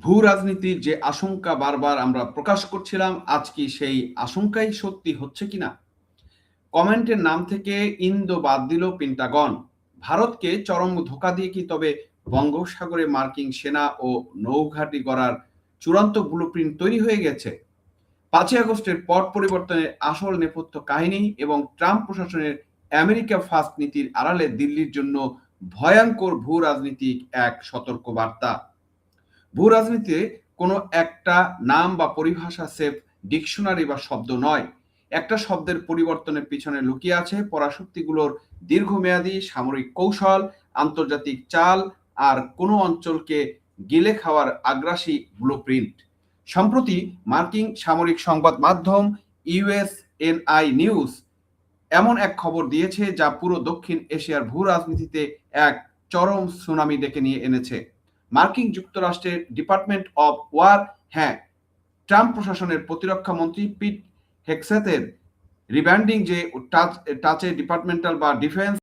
ভূ রাজনীতির যে আশঙ্কা বারবার আমরা প্রকাশ করছিলাম, আজ কি সেই আশঙ্কাই সত্যি হচ্ছে কিনা? কমেন্টের নাম থেকে ইন্দো বাদ দিল পেন্টাগন। ভারতকে চরম ধোঁকা দিয়ে কি তবে বঙ্গোপসাগরে মার্কিন সেনা ও নৌঘাঁটি গড়ার চূড়ান্ত ব্লুপ্রিন্ট তৈরি হয়ে গেছে? 5ই আগস্টের পট পরিবর্তনের আসল নেপথ্য কাহিনী এবং ট্রাম্প প্রশাসনের আমেরিকা ফার্স্ট নীতির আড়ালে দিল্লির জন্য ভয়ঙ্কর ভূ রাজনীতিক এক সতর্ক বার্তা। ভূ রাজনীতিতে কোনো একটা নাম বা পরিভাষা সেফ ডিকশনারি বা শব্দ নয়। একটা শব্দের পরিবর্তনের পিছনে লুকিয়ে আছে পরাশক্তিগুলোর দীর্ঘমেয়াদী সামরিক কৌশল, আন্তর্জাতিক চাল আর কোনো অঞ্চলকে গিলে খাওয়ার আগ্রাসী ব্লুপ্রিন্ট। সম্প্রতি মার্কিন সামরিক সংবাদ মাধ্যম ইউএসএনআই নিউজ এমন এক খবর দিয়েছে যা পুরো দক্ষিণ এশিয়ার ভূ রাজনীতিতে এক চরম সুনামি ডেকে নিয়ে এনেছে। মার্কিন যুক্তরাষ্ট্রের ডিপার্টমেন্ট অফ ওয়ার, হ্যাঁ, ট্রাম্প প্রশাসনের প্রতিরক্ষা মন্ত্রী পিট হেগসেথের রিব্র্যান্ডিং যে টাচে ডিপার্টমেন্টাল বা ডিফেন্স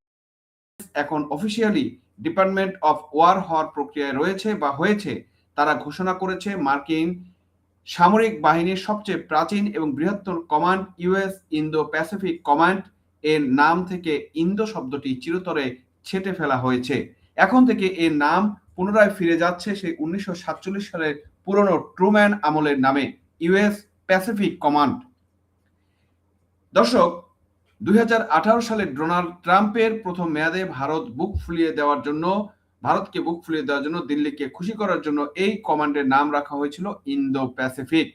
এখন অফিসিয়ালি ডিপার্টমেন্ট অফ ওয়ার হওয়ার প্রক্রিয়ায় রয়েছে বা হয়েছে। তারা ঘোষণা করেছে মার্কিন সামরিক বাহিনীর সবচেয়ে প্রাচীন এবং বৃহত্তর command US Indo Pacific command এর নাম থেকে ইন্দো শব্দটি চিরতরে ছেঁটে ফেলা হয়েছে। এখন থেকে এর নাম পুনরায় ফিরে যাচ্ছে সেই 1947 সালের পুরনো ট্রুম্যান আমলের নামে, ইউএস প্যাসিফিক কমান্ড। দর্শক, 2018 সালে ডোনাল্ড ট্রাম্পের প্রথম মেয়াদে ভারতকে বুক ফুলিয়ে দেওয়ার জন্য দিল্লিকে খুশি করার জন্য এই কমান্ডের নাম রাখা হয়েছিল ইন্দো প্যাসিফিক।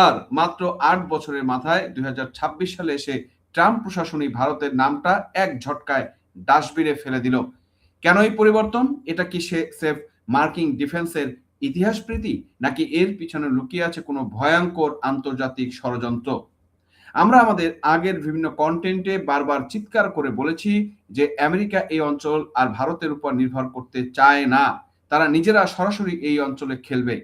আর মাত্র 8 বছরের মাথায় 2026 সালে এসে ট্রাম্প প্রশাসনই ভারতের নামটা এক ঝটকায় ডাস্টবিনে ফেলে দিল। কেন এই পরিবর্তন? এটা কি সেফ মার্কিন ডিফেন্সের ইতিহাস প্রীতি, নাকি এর পিছনে লুকিয়ে আছে কোনো ভয়ঙ্কর আন্তর্জাতিক ষড়যন্ত্র? আমরা আমাদের আগের বিভিন্ন কন্টেন্টে বারবার চিৎকার করে বলেছি যে আমেরিকা এই অঞ্চল আর ভারতের উপর নির্ভর করতে চায় না। তারা নিজেরা সরাসরি এই অঞ্চলে খেলবে।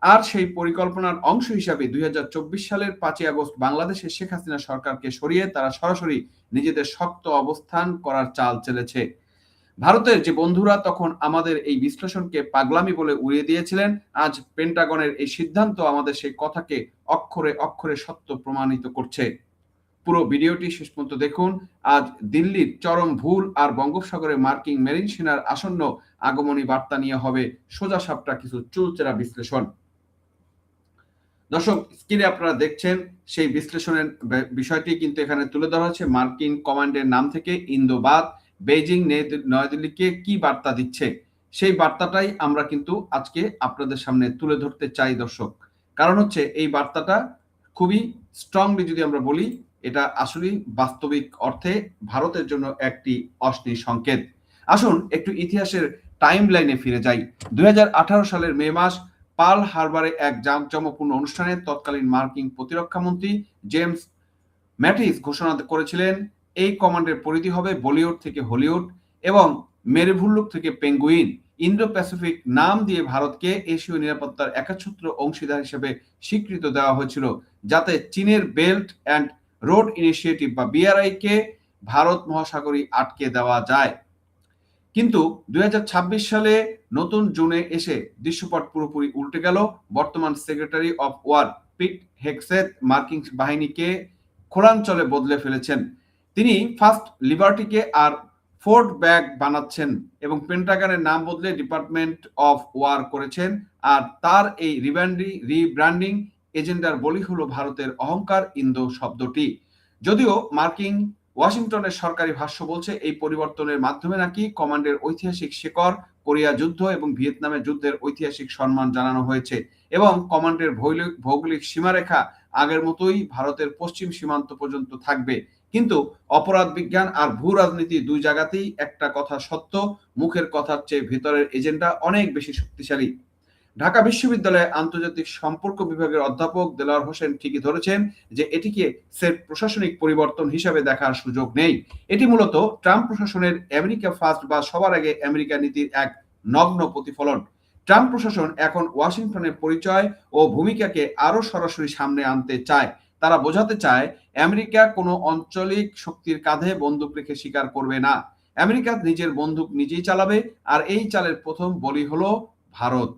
আর সেই পরিকল্পনার অংশ হিসাবে 2024 সালের 5ই আগস্ট বাংলাদেশের শেখ হাসিনা সরকারকে সরিয়ে তারা সরাসরি নিজেদের শক্ত অবস্থান করার চাল চেলেছে। ভারতের যে বন্ধুরা তখন আমাদের এই বিশ্লেষণকে পাগলামি বলে উড়িয়ে দিয়েছিলেন, আজ পেন্টাগনের এই সিদ্ধান্ত আমাদের সেই কথাকে অক্ষরে অক্ষরে সত্য প্রমাণিত করছে। পুরো ভিডিওটি শেষ পর্যন্ত দেখুন। আজ দিল্লির চরম ভুল আর বঙ্গোপসাগরে মার্কিন মেরিন সেনার আসন্ন আগমনী বার্তা নিয়ে হবে সোজা সাপটা কিছু চুলচেরা বিশ্লেষণ। দর্শক, স্ক্রিনে আপনারা দেখছেন সেই বিশ্লেষণের বিষয়টি কিন্তু এখানে তুলে ধরা হচ্ছে। মার্কিন কমান্ডের নাম থেকে ইন্দো বাদ, বেইজিং নয়াদিল্লিকে কি বার্তা দিচ্ছে, সেই বার্তাটাই আমরা কিন্তু আজকে আপনাদের সামনে তুলে ধরতে চাই দর্শক। কারণ হচ্ছে এই বার্তাটা খুবই স্ট্রংলি যদি আমরা বলি, এটা আসলেই বাস্তবিক অর্থে ভারতের জন্য একটি অশনি সংকেত। আসুন একটু ইতিহাসের টাইম লাইনে ফিরে যাই। 2018 সালের মে মাস পার্ল হারবারে এক জাঁকজমকপূর্ণ অনুষ্ঠানে তৎকালীন মার্কিন প্রতিরক্ষা মন্ত্রী জেমস ম্যাটিস ঘোষণা করেছিলেন এই কমান্ডের পরিধি হবে বলিউড থেকে হলিউড এবং মেরুভুল্লুক থেকে পেঙ্গুইন। ইন্দো প্যাসিফিক নাম দিয়ে ভারতকে এশীয় নিরাপত্তার একচ্ছত্র অংশীদার হিসেবে স্বীকৃতি দেওয়া হয়েছিল, যাতে চীনের বেল্ট অ্যান্ড রোড ইনিশিয়েটিভ বা বিআরআই কে ভারত মহাসাগরী আটকে দেওয়া যায়। কিন্তু 2026 সালে নতুন জুনে এসে দৃশ্যপট পুরোপুরি উল্টে গেল। বর্তমান secretary of war Pete Hegseth মার্কিন বাহিনীকে খোলাঞ্চলে বদলে ফেলেছেন। তিনি ফার্স্ট লিবার্টিকে আর ফোর্ট ব্যাগ বানাচ্ছেন এবং পেন্টাগনের নাম বদলে ডিপার্টমেন্ট অফ ওয়ার করেছেন। আর তার এই রিব্র্যান্ডিং এজেন্ডার বলি হলো ভারতের অহংকার ইন্দো শব্দটি। যদিও মার্কিন ওয়াশিংটনের সরকারি ভাষ্য বলছে এই পরিবর্তনের মাধ্যমে নাকি কমান্ডের ঐতিহাসিক শিকড়, কোরিয়া যুদ্ধ এবং ভিয়েতনামের যুদ্ধের ঐতিহাসিক সম্মান জানানো হয়েছে এবং কমান্ডের ভৌগোলিক সীমারেখা আগের মতোই ভারতের পশ্চিম সীমান্ত পর্যন্ত থাকবে। কিন্তু অপরাধ বিজ্ঞান আর ভূ রাজনীতি দুই জায়গাতেই একটা কথা সত্য, মুখের কথার চেয়ে ভেতরের এজেন্ডা অনেক বেশি শক্তিশালী। ঢাকা বিশ্ববিদ্যালয়ের আন্তর্জাতিক সম্পর্ক বিভাগের অধ্যাপক দেলোয়ার হোসেন ঠিকই ধরেছেন যে এটিকে সেফ প্রশাসনিক পরিবর্তন হিসাবে দেখার সুযোগ নেই। এটি মূলত ট্রাম্প প্রশাসনের আমেরিকা ফার্স্ট বা সবার আগে আমেরিকা নীতির এক নগ্ন প্রতিফলন। ট্রাম্প প্রশাসন এখন ওয়াশিংটনের পরিচয় ও ভূমিকাকে আরো সরাসরি সামনে আনতে চায়। তারা বোঝাতে চায় আমেরিকা কোনো আঞ্চলিক শক্তির কাঁধে বন্দুক রেখে স্বীকার করবে না। আমেরিকা নিজের বন্দুক নিজেই চালাবে, আর এই চালের প্রথম বলি হলো ভারত।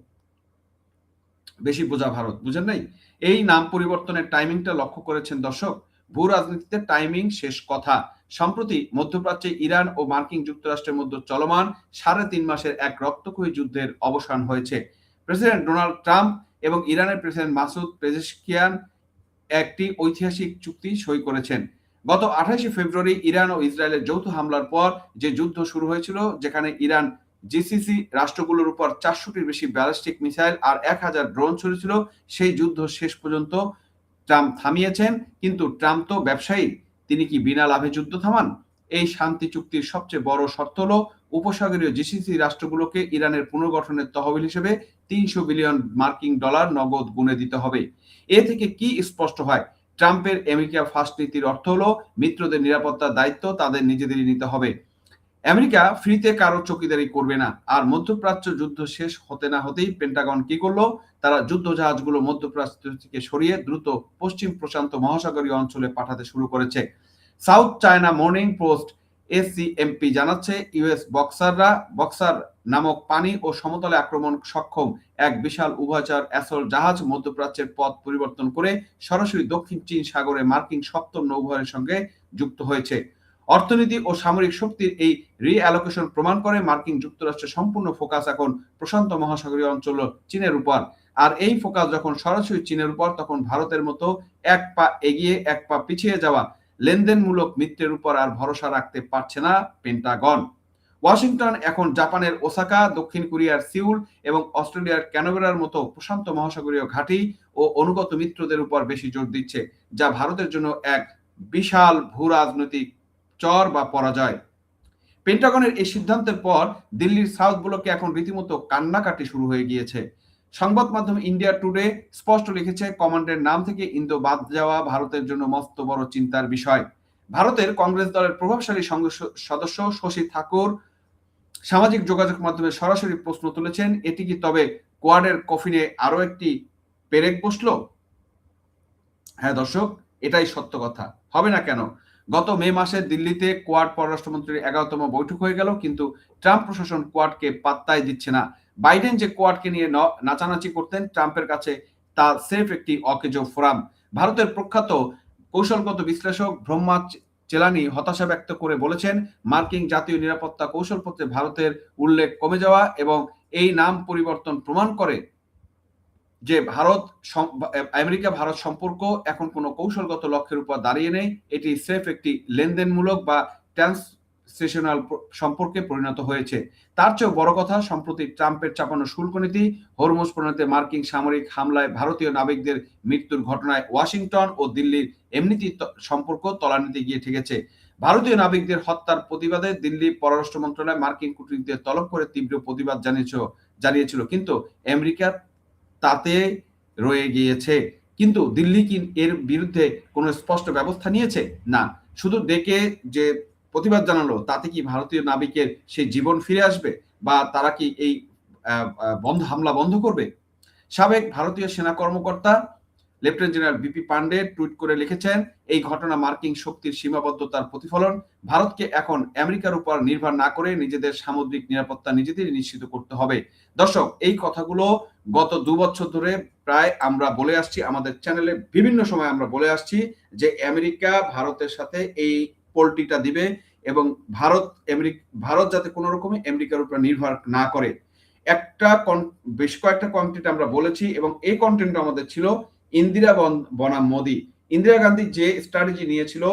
বেশি বোঝা ভারত, বুঝেন নাই? এই নাম পরিবর্তনের টাইমিংটা লক্ষ্য করেছেন দর্শক? ভূ রাজনীতিতে টাইমিং শেষ কথা। সম্প্রতি মধ্যপ্রাচ্যে ইরান ও মার্কিন যুক্তরাষ্ট্রের মধ্যে চলমান ৩.৫ মাসের এক রক্তক্ষয়ী যুদ্ধের অবসান হয়েছে। প্রেসিডেন্ট ডোনাল্ড ট্রাম্প এবং ইরানের প্রেসিডেন্ট মাসুদ পেজেশকিয়ান একটি ঐতিহাসিক চুক্তি সই করেছেন। গত ২৮ ফেব্রুয়ারি ইরান ও ইসরায়েলের যৌথ হামলার পর যে যুদ্ধ শুরু হয়েছিল, যেখানে ইরান জিসিসি রাষ্ট্রগুলোর উপর ৪০০টির বেশি ব্যালিস্টিক মিসাইল আর ১,০০০ ড্রোন ছুড়েছিল, সেই যুদ্ধ শেষ পর্যন্ত ট্রাম্প থামিয়েছেন। কিন্তু ট্রাম্প তো ব্যবসায়ী, তিনি কি বিনা লাভে যুদ্ধ থামান? এই শান্তি চুক্তির সবচেয়ে বড় শর্ত হলো উপসাগরীয় জিসিসি রাষ্ট্রগুলোকে ইরানের পুনর্গঠনের তহবিল হিসেবে ৩০০ বিলিয়ন মার্কিন ডলার নগদ গুনে দিতে হবে। এ থেকে কি স্পষ্ট হয়? ট্রাম্পের আমেরিকা ফার্স্ট নীতির অর্থ হলো মিত্রদের নিরাপত্তার দায়িত্ব তাদের নিজেদেরই নিতে হবে। আমেরিকা ফ্রিতে কারো চকিদারি করবে না। আর মধ্যপ্রাচ্য যুদ্ধ শেষ হতে না হতেই পেন্টাগন কি করলো? তারা যুদ্ধ জাহাজগুলো মধ্যপ্রাচ্য থেকে সরিয়ে দ্রুত পশ্চিম প্রশান্ত মহাসাগরীয় অঞ্চলে পাঠাতে শুরু করেছে। সাউথ চায়না মর্নিং পোস্ট এসসিএমপি জানাচ্ছে, ইউএস বক্সার নামক পানি ও সমতলে আক্রমণ সক্ষম এক বিশাল উভয়চর অ্যাসল্ট জাহাজ মধ্যপ্রাচ্যের পথ পরিবর্তন করে সরাসরি দক্ষিণ চীন সাগরে মার্কিন সপ্তম নৌবহরের সঙ্গে যুক্ত হয়েছে। অর্থনীতি ও সামরিক শক্তির এই রিঅ্যালোকেশন প্রমাণ করে মার্কিন যুক্তরাষ্ট্রের সম্পূর্ণ ফোকাস এখন প্রশান্ত মহাসাগরীয় অঞ্চল চীনের উপর। আর এই ফোকাস যখন সরাসরি চীনের উপর, তখন ভারতের মতো এক পা এগিয়ে এক পা পিছিয়ে যাওয়া লেনদেনমূলক মিত্রের উপর আর ভরসা রাখতে পারছে না পেন্টাগন। ওয়াশিংটন এখন জাপানের ওসাকা, দক্ষিণ কোরিয়ার সিউল এবং অস্ট্রেলিয়ার ক্যানবেরার মতো প্রশান্ত মহাসাগরীয় ঘাঁটি ও অনুগত মিত্রদের উপর বেশি জোর দিচ্ছে, যা ভারতের জন্য এক বিশাল ভূ রাজনৈতিক চর বা পরাজয়। পেন্টাগনের এই সিদ্ধান্তের পর দিল্লির সাউথ ব্লকে এখন রীতিমতো কান্নাকাটি শুরু হয়ে গিয়েছে। সংবাদ মাধ্যম ইন্ডিয়া টুডে স্পষ্ট লিখেছে, কমান্ডের নাম থেকে ইন্দো বাদ যাওয়া ভারতের জন্য মস্ত বড় চিন্তার বিষয়। ভারতের কংগ্রেস দলের প্রভাবশালী সদস্য শশী থাকুর সামাজিক যোগাযোগ মাধ্যমে সরাসরি প্রশ্ন তুলেছেন, এটি কি তবে কোয়াডের কফিনে আরো একটি পেরেক বসলো? হ্যাঁ দর্শক, এটাই সত্য কথা। হবে না কেন? গত মে মাসে দিল্লিতে কোয়াড পররাষ্ট্রমন্ত্রীর ১১তম বৈঠক হয়ে গেল, কিন্তু ট্রাম্প প্রশাসন কোয়াডকে পাত্তাই দিচ্ছে না। বাইডেন যে কোয়াডকে নিয়ে নাচানাচি করতেন, ট্রাম্পের কাছে তা স্রেফ একটি অকেজো ফোরাম। ভারতের প্রখ্যাত কৌশলগত বিশ্লেষক ব্রহ্মা চেলানি হতাশা ব্যক্ত করে বলেছেন, মার্কিন জাতীয় নিরাপত্তা কৌশলপত্রে ভারতের উল্লেখ কমে যাওয়া এবং এই নাম পরিবর্তন প্রমাণ করে যে আমেরিকা ভারত সম্পর্ক এখন কোনো কৌশলগত লক্ষ্যের উপর দাঁড়িয়ে নেই, এটি স্রেফ একটি লেনদেনমূলক বা ট্রান্সলেশনাল সম্পর্কে পরিণত হয়েছে। তার চেয়েও বড় কথা, সম্প্রতি ট্রাম্পের চাপানো শুল্ক নীতি, হরমুজ প্রণালীতে মার্কিন সামরিক হামলায় ভারতীয় নাবিকদের মৃত্যুর ঘটনায় ওয়াশিংটন ও দিল্লির এমনিতেই সম্পর্ক তলানিতে গিয়ে ঠেকেছে। ভারতীয় নাবিকদের হত্যার প্রতিবাদে দিল্লি পররাষ্ট্র মন্ত্রণালয় মার্কিন কূটনীতিকদের তলব করে তীব্র প্রতিবাদ জানিয়েছিল, কিন্তু আমেরিকার তাতে রয়ে গিয়েছে। কিন্তু দিল্লি কি এর বিরুদ্ধে কোনো স্পষ্ট ব্যবস্থা নিয়েছে? না। শুধু ডেকে যে প্রতিবাদ জানালো, তাতে কি ভারতীয় নাবিকের সেই জীবন ফিরে আসবে, বা তারা কি এই হামলা বন্ধ করবে? সাবেক ভারতীয় সেনা কর্মকর্তা lieutenant general BP Pande tweet করে লিখেছেন, এই ঘটনা মার্কিন শক্তির সীমাবদ্ধতার প্রতিফলন। ভারতকে এখন আমেরিকার উপর নির্ভর না করে নিজেদের সামুদ্রিক নিরাপত্তা নিজেদের নিশ্চিত করতে হবে। দর্শক, এই কথাগুলো গত ২ বছর ধরে প্রায় আমরা বলে আসছি, আমাদের চ্যানেলে বিভিন্ন সময় আমরা বলে আসছি যে আমেরিকা ভারতের সাথে এই পোল্টিটা দিবে এবং ভারত যাতে কোনো রকমে আমেরিকার উপর নির্ভর না করে। বেশ কয়েকটা কন্টেন্ট আমরা বলেছি এবং এই কন্টেন্ট আমাদের ছিল ইন্দিরা বনাম মোদি। ইন্দিরা গান্ধী যে স্ট্র্যাটেজি নিয়েছিল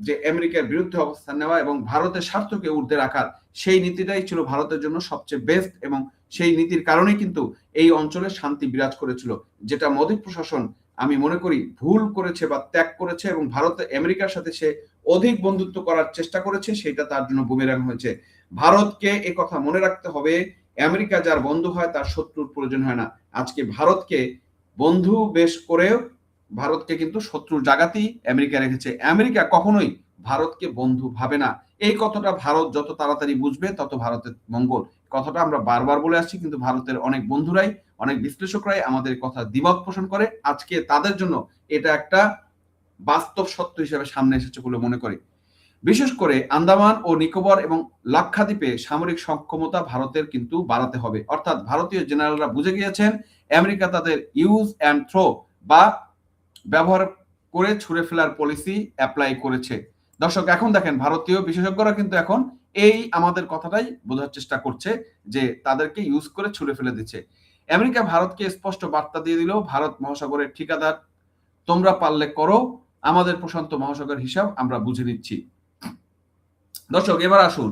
যে আমেরিকার বিরুদ্ধে অবস্থান নেওয়া এবং ভারতের স্বার্থকে ঊর্ধ্বে রাখার, সেই নীতিটাই ছিল ভারতের জন্য সবচেয়ে বেস্ট, এবং সেই নীতির কারণেই কিন্তু এই অঞ্চলে শান্তি বিরাজ করেছিল, যেটা মোদি প্রশাসন আমি মনে করি ভুল করেছে বা ত্যাগ করেছে, এবং ভারত আমেরিকার সাথে সে অধিক বন্ধুত্ব করার চেষ্টা করেছে, সেটা তার জন্য বুমেরাং হয়েছে। ভারতকে এ কথা মনে রাখতে হবে, আমেরিকা যার বন্ধু হয় তার শত্রুর প্রয়োজন হয় না। আজকে ভারতকে বন্ধু বেশ করেও ভারতকে কিন্তু শত্রুর জায়গাতেই আমেরিকা রেখেছে। আমেরিকা কখনোই ভারতকে বন্ধু ভাবে না। এই কথাটা ভারত যত তাড়াতাড়ি বুঝবে তত ভারতের মঙ্গল। কথাটা আমরা বারবার বলে আসছি, কিন্তু ভারতের অনেক বন্ধুরাই, অনেক বিশ্লেষকরাই আমাদের কথা দ্বিমত পোষণ করে। আজকে তাদের জন্য এটা একটা বাস্তব সত্য হিসেবে সামনে এসেছে বলে মনে করি। বিশেষ করে আন্দামান ও নিকোবর এবং লাক্ষাদ্বীপে সামরিক সক্ষমতা ভারতের কিন্তু বাড়াতে হবে। অর্থাৎ ভারতীয় জেনারেলরা বুঝে গিয়েছেন আমেরিকা তাদের ইউজ অ্যান্ড থ্রো বা ব্যবহার করে ছুঁড়ে ফেলার পলিসি অ্যাপ্লাই করেছে। দর্শক, এখন দেখেন ভারতীয় বিশেষজ্ঞরা কিন্তু এখন এই আমাদের কথাটাই বোঝার চেষ্টা করছে যে তাদেরকে ইউজ করে ছুঁড়ে ফেলে দিচ্ছে। আমেরিকা ভারতকে স্পষ্ট বার্তা দিয়ে দিল, ভারত মহাসাগরের ঠিকাদার, তোমরা পারলে করো, আমাদের প্রশান্ত মহাসাগর হিসাব আমরা বুঝে নিচ্ছি। দর্শক, এবার আসুন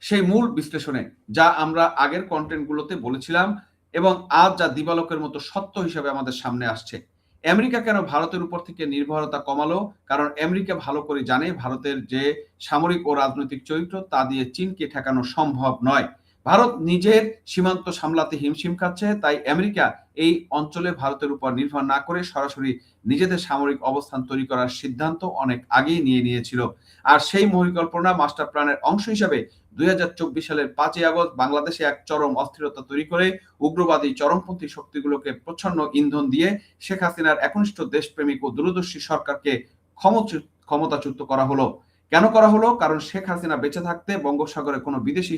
সেই মূল বিশ্লেষণে, যা আমরা আগের কন্টেন্টগুলোতে বলেছিলাম এবং আজ যা দিবালোকের মতো সত্য হিসাবে আমাদের সামনে আসছে। আমেরিকা কেন ভারতের উপর থেকে নির্ভরতা কমালো? কারণ আমেরিকা ভালো করে জানে ভারতের যে সামরিক ও রাজনৈতিক চরিত্র তা দিয়ে চীনকে ঠেকানো সম্ভব নয়। ভারত নিজের সীমান্ত সামলাতে হিমশিম খাচ্ছে, তাই আমেরিকা এই অঞ্চলে ভারতের উপর নির্ভর না করে সরাসরি নিজেদের সামরিক অবস্থান তৈরি করার সিদ্ধান্ত অনেক আগেই নিয়ে নিয়েছিল। আর সেই পরিকল্পনা মাস্টার প্ল্যানের অংশ হিসাবে 2024 সালের 5ই আগস্ট বাংলাদেশে এক চরম অস্থিরতা তৈরি করে উগ্রবাদী চরমপন্থী শক্তিগুলোকে প্রচ্ছন্ন ইন্ধন দিয়ে শেখ হাসিনার একনিষ্ঠ দেশপ্রেমিক ও দূরদর্শী সরকারকে ক্ষমতাচ্যুত করা হলো। কেন করা হলো? কারণ শেখ হাসিনা বেঁচে থাকতে বঙ্গোপসাগরে কোনো বিদেশি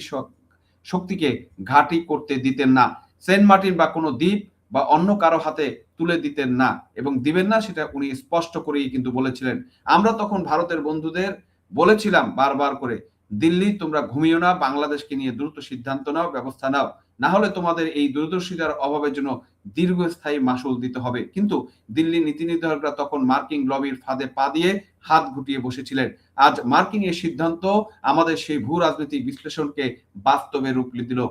শক্তিকে ঘাঁটি করতে দিতেন না, সেন্ট মার্টিন বা কোনো দ্বীপ বা অন্য কারো হাতে তুলে দিতেন না এবং দিবেন না, সেটা উনি স্পষ্ট করেই কিন্তু বলেছিলেন। আমরা তখন ভারতের বন্ধুদের বলেছিলাম বারবার করে, দিল্লি তোমরা ঘুমিও না, বাংলাদেশকে নিয়ে দ্রুত সিদ্ধান্ত নাও, ব্যবস্থা নাও, না হলে তোমাদের এই দূরদর্শিতার অভাবের জন্য দীর্ঘস্থায়ী মাসুল দিতে হবে। কিন্তু দিল্লি নীতি নির্ধারকরা তখন মার্কিন লবির ফাঁদে পা দিয়ে হাত গুটিয়ে বসেছিলেন। আজ মার্কিন এই সিদ্ধান্ত আমাদের সেই ভূ রাজনৈতিক বিশ্লেষণকে বাস্তবে রূপ দিল।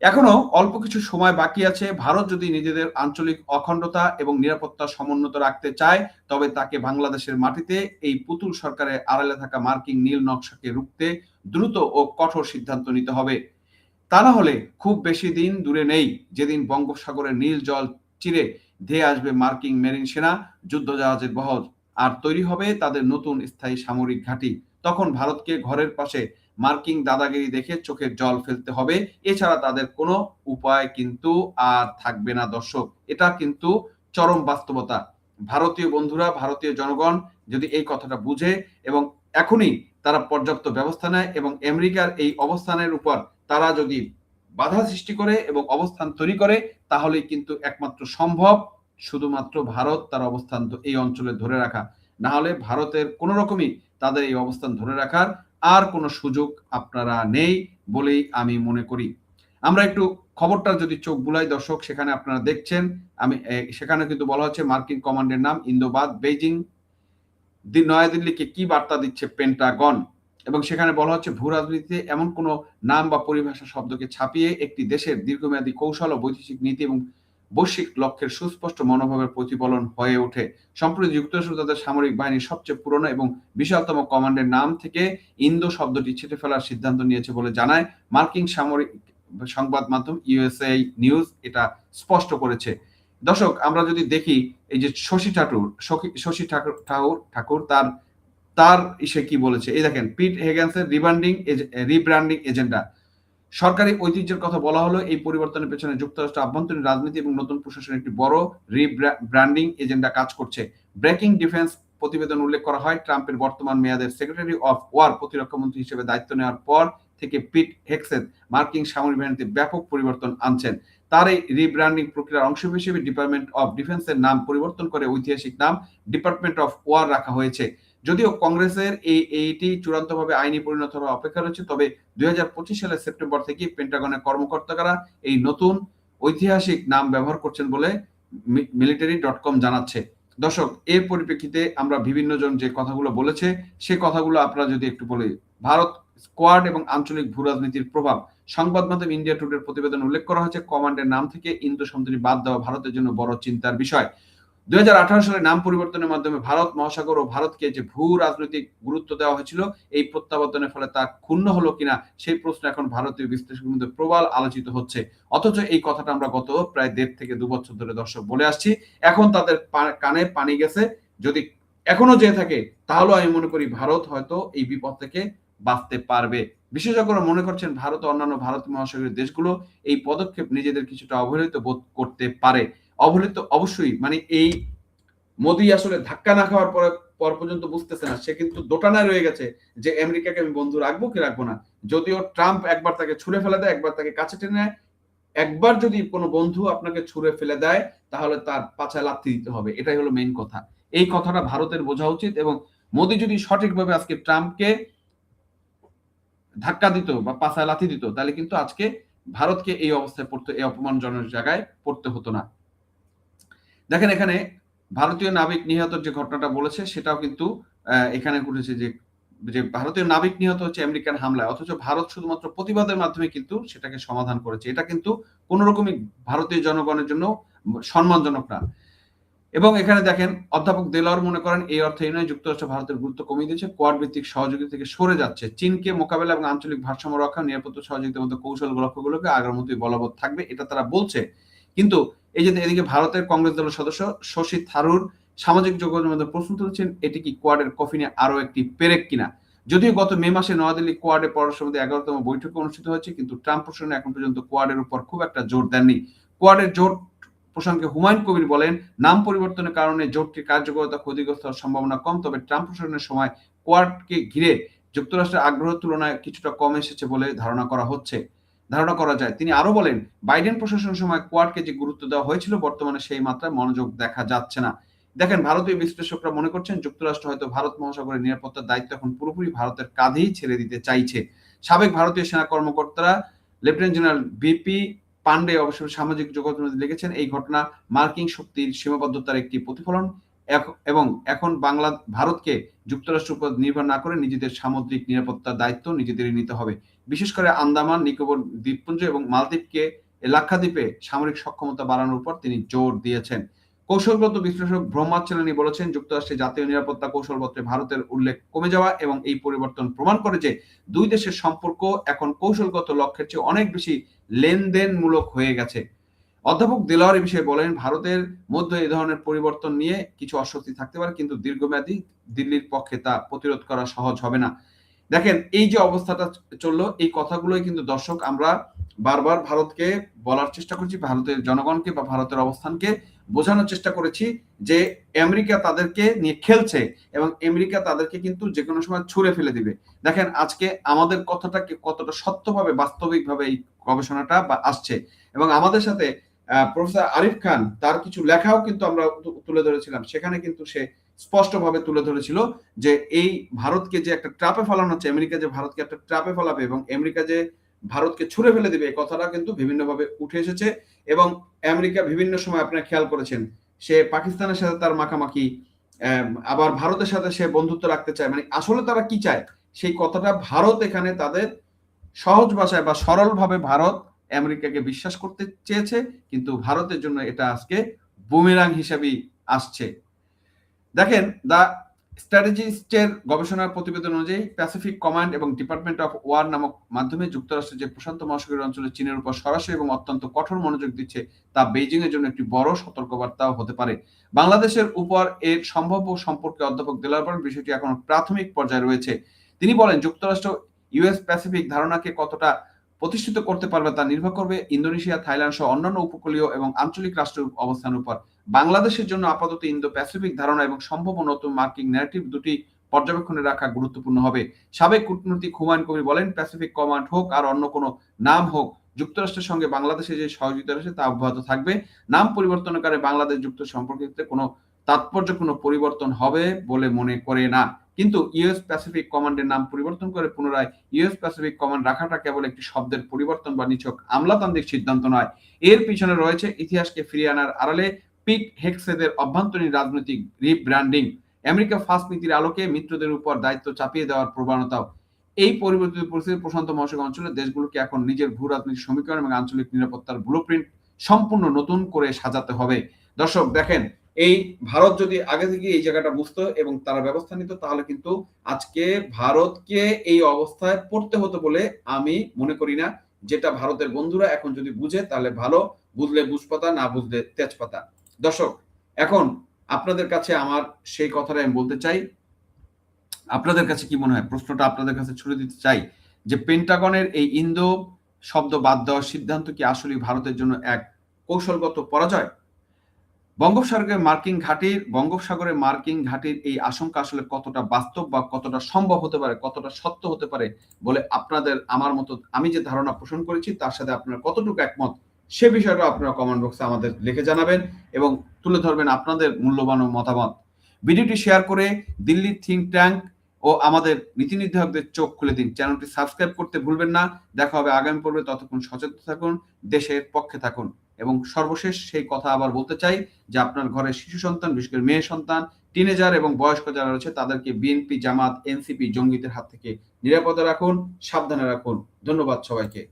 এখনো অল্প কিছু সময় বাকি আছে। ভারত যদি নিজেদের আঞ্চলিক অখণ্ডতা এবং নিরাপত্তা সমুন্নত রাখতে চায়, তবে তাকে বাংলাদেশের মাটিতে এই পুতুল সরকারের আড়ালে থাকা মার্কিন নীল নকশাকে রুখতে দ্রুত ও কঠোর সিদ্ধান্ত নিতে হবে। তা না হলে খুব বেশি দিন দূরে নেই যেদিন বঙ্গোপসাগরের নীল জল চিরে ধেয়ে আসবে মার্কিন মেরিন সেনা, যুদ্ধজাহাজের বহর, আর তৈরি হবে তাদের নতুন স্থায়ী সামরিক ঘাঁটি। তখন ভারতকে ঘরের পাশে মার্কিন দাদাগিরি দেখে চোখের জল ফেলতে হবে, এছাড়া তাদের কোনো উপায় কিন্তু আর থাকবে না। দর্শক, এটা কিন্তু চরম বাস্তবতা। ভারতীয় বন্ধুরা, ভারতীয় জনগণ যদি এই কথাটা বুঝে এবং এখনই তারা পর্যাপ্ত ব্যবস্থা নেয় এবং আমেরিকার এই অবস্থানের উপর তারা যদি বাধা সৃষ্টি করে এবং অবস্থান তৈরি করে, তাহলে কিন্তু একমাত্র সম্ভব শুধুমাত্র ভারত তার অবস্থান এই অঞ্চলে ধরে রাখা। না হলে ভারতের কোনো রকমই তাদের এই অবস্থান ধরে রাখার আর কোনো সুযোগ আপনারা নেই বলেই আমি মনে করি। আমরা একটু খবরটা যদি চোখ বুলাই দর্শক, সেখানে আপনারা দেখছেন আমি সেখানে কিন্তু বলা হচ্ছে মার্কিন কমান্ডের নাম ইন্দোবাদ, বেইজিং নয়াদিল্লিকে কি বার্তা দিচ্ছে পেন্টাগন, এবং সেখানে বলা হচ্ছে ভূ রাজনীতিতে এমন কোনো নাম বা পরিভাষা শব্দকে ছাপিয়ে একটি দেশের দীর্ঘমেয়াদী কৌশল ও বৈদেশিক নীতি এবং বৈশ্বিক লক্ষ্যের সুস্পষ্ট মনোভাবের প্রতিফলন হয়ে ওঠে। সম্প্রতি যুক্তরাষ্ট্র তাদের সামরিক বাহিনীর সবচেয়ে পুরনো এবং বিশালতম কমান্ডের নাম থেকে ইন্দো শব্দটি ছেঁটে ফেলার সিদ্ধান্ত নিয়েছে বলে জানায় মার্কিন সামরিক সংবাদ মাধ্যম ইউএসএ নিউজ এটা স্পষ্ট করেছে। দর্শক, আমরা যদি দেখি এই যে শশী ঠাকুর তার তার ইসে কি বলেছে, এই দেখেন পিট হেগেন্সের রিব্র্যান্ডিং এজেন্ডা। সরকারি ঐতিহ্যের কথা বলা হলো, এই পরিবর্তনের পেছনে যুক্তরাষ্ট্র আভ্যন্তরীণ রাজনীতি এবং নতুন প্রশাসনের একটি বড় রিব্র্যান্ডিং এজেন্ডা কাজ করছে। ব্রেকিং ডিফেন্স প্রতিবেদন উল্লেখ করা হয়, ট্রাম্পের বর্তমান মেয়াদের সেক্রেটারি অফ ওয়ার প্রতিরক্ষামন্ত্রী হিসেবে দায়িত্ব নেওয়ার পর থেকে পিট হেগসেথ মার্কিন সামরিক বাহিনীতে ব্যাপক পরিবর্তন আনছেন। তার এই রিব্র্যান্ডিং প্রক্রিয়ার অংশ হিসেবে ডিপার্টমেন্ট অফ ডিফেন্সের নাম পরিবর্তন করে ঐতিহাসিক নাম ডিপার্টমেন্ট অফ ওয়ার রাখা হয়েছে। যদিও কংগ্রেসের এইটি চূড়ান্তভাবে আইনি পরিণত হওয়ার অপেক্ষা রয়েছে, তবে 2025 সালের সেপ্টেম্বর থেকে পেন্টাগনের কর্মকর্তারা এই নতুন ঐতিহাসিক নাম ব্যবহার করছেন বলে military.com জানাচ্ছে। দর্শক, এর পরিপ্রেক্ষিতে আমরা বিভিন্ন জন যে কথাগুলো বলেছে সে কথাগুলো আপনারা যদি একটু বলি, ভারত স্কোয়াড এবং আঞ্চলিক ভূ রাজনীতির প্রভাব। সংবাদ মাধ্যম ইন্ডিয়া টুডের প্রতিবেদন উল্লেখ করা হয়েছে, কমান্ডের নাম থেকে ইন্দো শব্দটি বাদ দেওয়া ভারতের জন্য বড় চিন্তার বিষয়। 2018 সালে নাম পরিবর্তনের মাধ্যমে ভারত মহাসাগর ও ভারতকে যে ভূ রাজনৈতিক গুরুত্ব দেওয়া হয়েছিল, এই প্রত্যাবর্তনের ফলে তা ক্ষুণ্ণ হলো কিনা সেই প্রশ্ন এখন ভারতীয় বিশ্লেষকদের মধ্যে প্রবল আলোচিত হচ্ছে। অথচ এই কথাটা আমরা গত প্রায় 1.5 থেকে 2 বছর ধরে দর্শক বলে আসছি। এখন তাদের কানে পানি গেছে। যদি এখনো যেয়ে থাকে তাহলে আমি মনে করি ভারত হয়তো এই বিপদ থেকে বাঁচতে পারবে। বিশেষজ্ঞরা মনে করছেন ভারত ও অন্যান্য ভারতীয় মহাসাগরীয় দেশগুলো এই পদক্ষেপ নিজেদের কিছুটা অবহেলিত বোধ করতে পারে। অবহেলিত অবশ্যই, মানে এই মোদি আসলে ধাক্কা না খাওয়ার পর পর্যন্ত বুঝতেছে না, সে কিন্তু দোটানায় রয়ে গেছে যে আমেরিকাকে আমি বন্ধু রাখবো কি রাখবো না। যদিও ট্রাম্প একবার তাকে ছুঁড়ে ফেলে দেয়, একবার তাকে কাছে টেনে নেয়, একবার যদি কোনো বন্ধু আপনাকে ছুঁড়ে ফেলে দেয় তাহলে তার পাছায় লাথি দিতে হবে, এটাই হলো মেইন কথা। এই কথাটা ভারতের বোঝা উচিত এবং মোদি যদি সঠিকভাবে আজকে ট্রাম্পকে ধাক্কা দিত বা পাছায় লাথি দিত তাহলে কিন্তু আজকে ভারতকে এই অবস্থায় পড়তে, এই অপমানজনক জায়গায় পড়তে হতো না। দেখেন এখানে ভারতীয় নাবিক নিহতর যে ঘটনাটা বলেছে সেটাও কিন্তু এখানে ঘটেছে যে যে ভারতীয় নাবিক নিহত হচ্ছে আমেরিকান হামলায়, অথচ ভারত শুধুমাত্র প্রতিবাদের মাধ্যমে কিন্তু সেটাকে সমাধান করেছে। এটা কিন্তু কোন রকমই ভারতীয় জনগণের জন্য সম্মানজনক না। এবং এখানে দেখেন অধ্যাপক দেলোয়ার মনে করেন এই অর্থে এই নয় যুক্তরাষ্ট্র ভারতের গুরুত্ব কমিয়ে দিয়েছে, কোয়াড ভিত্তিক সহযোগিতা থেকে সরে যাচ্ছে, চীনকে মোকাবেলা এবং আঞ্চলিক ভারসাম্য রক্ষা, নিরাপত্তা সহযোগিতার মতো কৌশল লক্ষ্যগুলোকে আগের মতোই বলবৎ থাকবে, এটা তারা বলছে। কিন্তু এই যে এদিকে ভারতের কংগ্রেস দলের সদস্য শশী থারুর সামাজিক যোগাযোগের মধ্যে প্রশ্ন তুলেছেন এটি কি কোয়াডের কফিনে আরো একটি পেরেক কিনা। যদিও গত মে মাসে নয়াদিল্লি কোয়াডে পররাষ্ট্র মন্ত্রী 11তম বৈঠক অনুষ্ঠিত হয়েছে, কিন্তু ট্রাম্প প্রশাসন এখন পর্যন্ত কোয়াডের উপর খুব একটা জোর দেননি। কোয়াডের জোট প্রসঙ্গে হুমায়ুন কবির বলেন নাম পরিবর্তনের কারণে জোটটির কার্যকরতা ক্ষতিগ্রস্ত হওয়ার সম্ভাবনা কম, তবে ট্রাম্প প্রশাসনের সময় কোয়াডকে ঘিরে যুক্তরাষ্ট্রের আগ্রহের তুলনায় কিছুটা কম এসেছে বলে ধারণা করা যায়। তিনি আরো বলেন বাইডেন প্রশাসনের সময় কোয়াডকে যে গুরুত্ব দেওয়া হয়েছিল বর্তমানে সেই মাত্রায় মনোযোগ দেখা যাচ্ছে না। দেখেন ভারতীয় বিশ্লেষকরা মনে করছেন যুক্তরাষ্ট্র হয়তো ভারত মহাসাগরের নিরাপত্তার দায়িত্ব এখন পুরোপুরি ভারতের কাঁধেই ছেড়ে দিতে চাইছে। সাবেক ভারতীয় সেনা কর্মকর্তারা লেফটেন্যান্ট জেনারেল বিপি পান্ডে অবশ্য সামাজিক যোগাযোগ মাধ্যমে লিখেছেন এই ঘটনা মার্কিন শক্তির সীমাবদ্ধতার একটি প্রতিফলন এবং এখন ভারতকে যুক্তরাষ্ট্রের উপর নির্ভর না করে নিজেদের সামুদ্রিক নিরাপত্তার দায়িত্ব নিজেদেরই নিতে হবে। বিশেষ করে আন্দামান নিকোবর দ্বীপপুঞ্জ এবং মালদ্বীপকে লাক্ষাদ্বীপে সামরিক সক্ষমতা বাড়ানোর উপর তিনি জোর দিয়েছেন। কৌশলগত বিশ্লেষক ব্রহ্মাচরণী বলেছেন যুক্তরাষ্ট্রের জাতীয় নিরাপত্তা কৌশলপত্রে ভারতের উল্লেখ কমে যাওয়া এবং এই পরিবর্তন প্রমাণ করে যে দুই দেশের সম্পর্ক এখন কৌশলগত লক্ষ্যের চেয়ে অনেক বেশি লেনদেনমূলক হয়ে গেছে। অধ্যাপক দেলোয়ার এই বিষয়ে বলেন ভারতের মধ্যে এই ধরনের পরিবর্তন নিয়ে কিছু অস্বস্তি থাকতে পারে, কিন্তু দীর্ঘমেয়াদী দিল্লির পক্ষে তা প্রতিরোধ করা সহজ হবে না। দেখেন এই যে অবস্থাটা চললো এই কথাগুলোই কিন্তু দর্শক আমরা বারবার ভারতকে বলার চেষ্টা করছি, ভারতের জনগণকে বা ভারতের অবস্থানকে বোঝানোর চেষ্টা করেছি যে আমেরিকা তাদেরকে নিয়ে খেলছে এবং আমেরিকা তাদেরকে কিন্তু যে কোনো সময় ছুঁড়ে ফেলে দিবে। দেখেন আজকে আমাদের কথাটাকে কতটা সত্যভাবে বাস্তবিকভাবে এই গবেষণাটা বা আসছে এবং আমাদের সাথে প্রফেসর আরিফ খান তার কিছু লেখাও কিন্তু আমরা তুলে ধরেছিলাম, সেখানে কিন্তু সে স্পষ্টভাবে তুলে ধরেছিল যে এই ভারতকে যে একটা ট্র্যাপে ফেলানো হচ্ছে, আমেরিকা যে ভারতকে একটা ট্র্যাপে ফেলাবে এবং আমেরিকা যে ভারতকে ছুঁড়ে ফেলে দিবে এই কথাটা কিন্তু বিভিন্নভাবে উঠে এসেছে এবং আমেরিকা বিভিন্ন সময় আপনারা খেয়াল করেছেন সে পাকিস্তানের সাথে তার মাখামাখি, আবার ভারতের সাথে সে বন্ধুত্ব রাখতে চায়, মানে আসলে তারা কি চায় সেই কথাটা ভারত এখানে তাদের সহজ ভাষায় বা সরলভাবে ভারত আমেরিকাকে বিশ্বাস করতে চেয়েছে, কিন্তু ভারতের জন্য এটা আজকে বুমেরাং হিসেবেই আসছে। দেখেন দা স্ট্র্যাটেজিস্টের গবেষণার প্রতিবেদন অনুযায়ী প্যাসিফিক কমান্ড এবং ডিপার্টমেন্ট অফ ওয়ার নামক মাধ্যমে যুক্তরাষ্ট্র যে প্রশান্ত মহাসাগরীয় অঞ্চলে চীনের উপর সরাসরি এবং অত্যন্ত কঠোর মনোযোগ দিচ্ছে তা বেইজিং এর জন্য একটি বড় সতর্কবার্তাও হতে পারে। বাংলাদেশের উপর এর সম্ভাব্য সম্পর্কে অধ্যাপক দেলোয়ার বলেন বিষয়টি এখন প্রাথমিক পর্যায়ে রয়েছে। তিনি বলেন যুক্তরাষ্ট্র ইউএস প্যাসিফিক ধারণাকে কতটা প্রতিষ্ঠিত করতে পারবে তা নির্ভর করবে ইন্দোনেশিয়া, থাইল্যান্ড সহ অন্যান্য উপকূলীয় এবং আঞ্চলিক রাষ্ট্রের অবস্থানের উপর। বাংলাদেশের জন্য আপাতত ইন্দো প্যাসিফিক ধারণা এবং সম্ভাব্য নতুন মার্কিন ন্যারেটিভ দুটি পর্যবেক্ষণে রাখা গুরুত্বপূর্ণ হবে। সাবেক কূটনীতিক হুমায়ুন কবির বলেন প্যাসিফিক কমান্ড হোক আর অন্য কোনো নাম হোক যুক্তরাষ্ট্রের সঙ্গে বাংলাদেশের যে সহযোগিতা রয়েছে তা অব্যাহত থাকবে। নাম পরিবর্তনের কারণে বাংলাদেশ যুক্তরাষ্ট্র সম্পর্কে কোনো তাৎপর্যপূর্ণ পরিবর্তন হবে বলে মনে করে না, কিন্তু ইউএস প্যাসিফিক কমান্ডের নাম পরিবর্তন করে পুনরায় ইউএস প্যাসিফিক কমান্ড রাখাটা কেবল একটি শব্দের পরিবর্তন বা নিছক আমলাতান্ত্রিক সিদ্ধান্ত নয়, এর পিছনে রয়েছে ইতিহাসকে ফিরিয়ে আনার আড়ালে পিট হেগসেদের অভ্যন্তরীণ রাজনৈতিক রিব্র্যান্ডিং, আমেরিকা ফার্স্ট নীতির আলোকে মিত্রদের উপর দায়িত্ব চাপিয়ে দেওয়ার প্রবণতাও। এই পরিবর্তিত পরিস্থিতি প্রশান্ত মহাসাগর অঞ্চলের দেশগুলোকে এখন নিজের ভূ রাজনৈতিক সমীকরণ এবং আঞ্চলিক নিরাপত্তার ব্লুপ্রিন্ট সম্পূর্ণ নতুন করে সাজাতে হবে। দর্শক দেখেন এই ভারত যদি আগে থেকে এই জায়গাটা বুঝতো এবং তারা ব্যবস্থা নিত তাহলে কিন্তু আজকে ভারতকে এই অবস্থায় পড়তে হতো বলে আমি মনে করি না। যেটা ভারতের বন্ধুরা এখন যদি বুঝে তাহলে ভালো, বুঝলে বুঝপাতা, না বুঝলে তেজপাতা। দর্শক এখন আপনাদের কাছে আমার সেই কথাটা আমি বলতে চাই, আপনাদের কাছে কি মনে হয়, প্রশ্নটা আপনাদের কাছে ছুড়ে দিতে চাই যে পেন্টাগনের এই ইন্দো শব্দ বাদ দেওয়ার সিদ্ধান্ত কি আসলে ভারতের জন্য এক কৌশলগত পরাজয়? বঙ্গোপসাগরে মার্কিন ঘাঁটির এই আশঙ্কা আসলে কতটা বাস্তব বা কতটা সম্ভব হতে পারে, কতটা সত্য হতে পারে বলে আপনাদের আমার মতো আমি যে ধারণা পোষণ করেছি তার সাথে আপনারা কতটুকু একমত সে বিষয়টা আপনারা কমেন্ট বক্সে আমাদের লিখে জানাবেন এবং তুলে ধরবেন আপনাদের মূল্যবান মতামত। ভিডিওটি শেয়ার করে দিল্লি থিঙ্ক ট্যাঙ্ক ও আমাদের নীতি নির্ধারকদের চোখ খুলে দিন। চ্যানেলটি সাবস্ক্রাইব করতে ভুলবেন না। দেখা হবে আগামী পর্বে। ততক্ষণ সচেতন থাকুন, দেশের পক্ষে থাকুন। এবং সর্বশেষ সেই কথা আবার বলতে চাই যে আপনার ঘরে শিশু সন্তান, বিশেষ করে মেয়ে সন্তান, টিনেজার এবং বয়স্ক যারা রয়েছে তাদেরকে বিএনপি, জামাত, এনসিপি, জঙ্গিদের হাত থেকে নিরাপদে রাখুন, সাবধানে রাখুন। ধন্যবাদ সবাইকে।